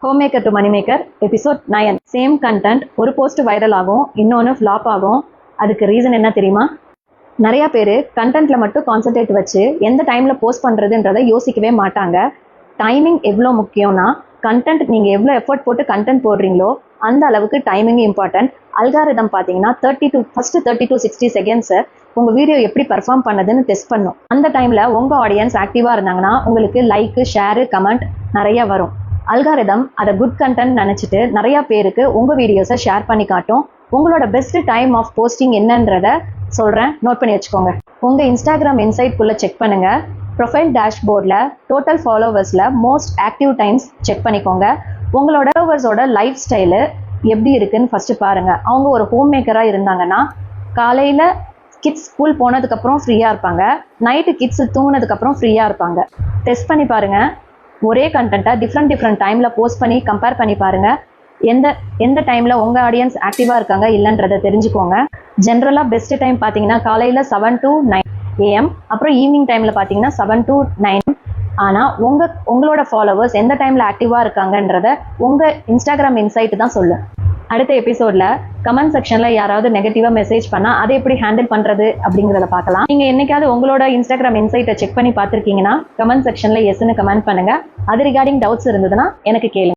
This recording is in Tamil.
Homemaker to moneymaker episode 9. Same content ஒரு போஸ்ட் வைரல் ஆகும், இன்னொன்று ஃப்ளாப் ஆகும். அதுக்கு ரீசன் என்ன தெரியுமா? நிறைய பேர் கண்டென்ட்ல மட்டும் கான்சென்ட்ரேட் வச்சு எந்த டைம்ல போஸ்ட் பண்றதுன்றதை யோசிக்கவே மாட்டாங்க. டைமிங் எவ்வளோ முக்கியம்னா, கண்டென்ட் நீங்கள் எவ்வளோ எஃபர்ட் போட்டு கண்டென்ட் போடுறீங்களோ அந்த அளவுக்கு டைமிங் இம்பார்ட்டன்ட். அல்காரிதம் பார்த்தீங்கன்னா 30 to 60 செகண்ட்ஸை உங்கள் வீடியோ எப்படி பர்ஃபார்ம் பண்ணதுன்னு டெஸ்ட் பண்ணும். அந்த டைமில் உங்கள் ஆடியன்ஸ் ஆக்டிவாக இருந்தாங்கன்னா உங்களுக்கு லைக்கு, ஷேரு, கமெண்ட் நிறைய வரும். அல்காரிதம் அதை குட் கண்டென்ட் நினச்சிட்டு நிறைய பேருக்கு உங்கள் வீடியோஸை ஷேர் பண்ணி காட்டும். உங்களோட பெஸ்ட் டைம் ஆஃப் போஸ்டிங் என்னன்றத சொல்கிறேன், நோட் பண்ணி வச்சுக்கோங்க. உங்கள் இன்ஸ்டாகிராம் இன்சைட்குள்ளே செக் பண்ணுங்கள். ப்ரொஃபைல் டேஷ்போர்டில் டோட்டல் ஃபாலோவர்ஸில் மோஸ்ட் ஆக்டிவ் டைம்ஸ் செக் பண்ணிக்கோங்க. உங்களோட ஃபாலோவர்ஸோட லைஃப் ஸ்டைலு எப்படி இருக்குன்னு ஃபஸ்ட்டு பாருங்கள். அவங்க ஒரு ஹோம் மேக்கராக இருந்தாங்கன்னா காலையில் கிட்ஸ் ஸ்கூல் போனதுக்கப்புறம் ஃப்ரீயாக இருப்பாங்க, நைட்டு கிட்ஸ் தூங்கினதுக்கப்புறம் ஃப்ரீயாக இருப்பாங்க. டெஸ்ட் பண்ணி பாருங்கள். ஒரே கண்டென்ட்டை டிஃப்ரெண்ட் டைமில் போஸ்ட் பண்ணி கம்பேர் பண்ணி பாருங்கள். எந்த டைமில் உங்கள் ஆடியன்ஸ் ஆக்டிவாக இருக்காங்க இல்லைன்றதை தெரிஞ்சுக்கோங்க. ஜென்ரலாக பெஸ்ட் டைம் பார்த்தீங்கன்னா காலையில் 7 to 9 AM, அப்புறம் ஈவினிங் டைமில் பார்த்தீங்கன்னா 7 to 9. ஆனால் உங்களோட ஃபாலோவர்ஸ் எந்த டைமில் ஆக்டிவாக இருக்காங்கன்றத உங்கள் இன்ஸ்டாகிராம் இன்சைட் தான் சொல்லும். அடுத்த எபிசோடில் கமெண்ட் செக்ஷனில் யாராவது நெகட்டிவாக மெசேஜ் பண்ணால் அதை எப்படி ஹேண்டில் பண்ணுறது அப்படிங்கிறத பார்க்கலாம். நீங்கள் என்னைக்காவது உங்களோட இன்ஸ்டாகிராம் இன்சைட்டை செக் பண்ணி பார்த்துருக்கீங்கன்னா கமெண்ட் செக்ஷனில் எஸ்ன்னு கமெண்ட் பண்ணுங்கள். அது ரிகார்டிங் டவுட்ஸ் இருந்ததுன்னா எனக்கு கேளுங்க.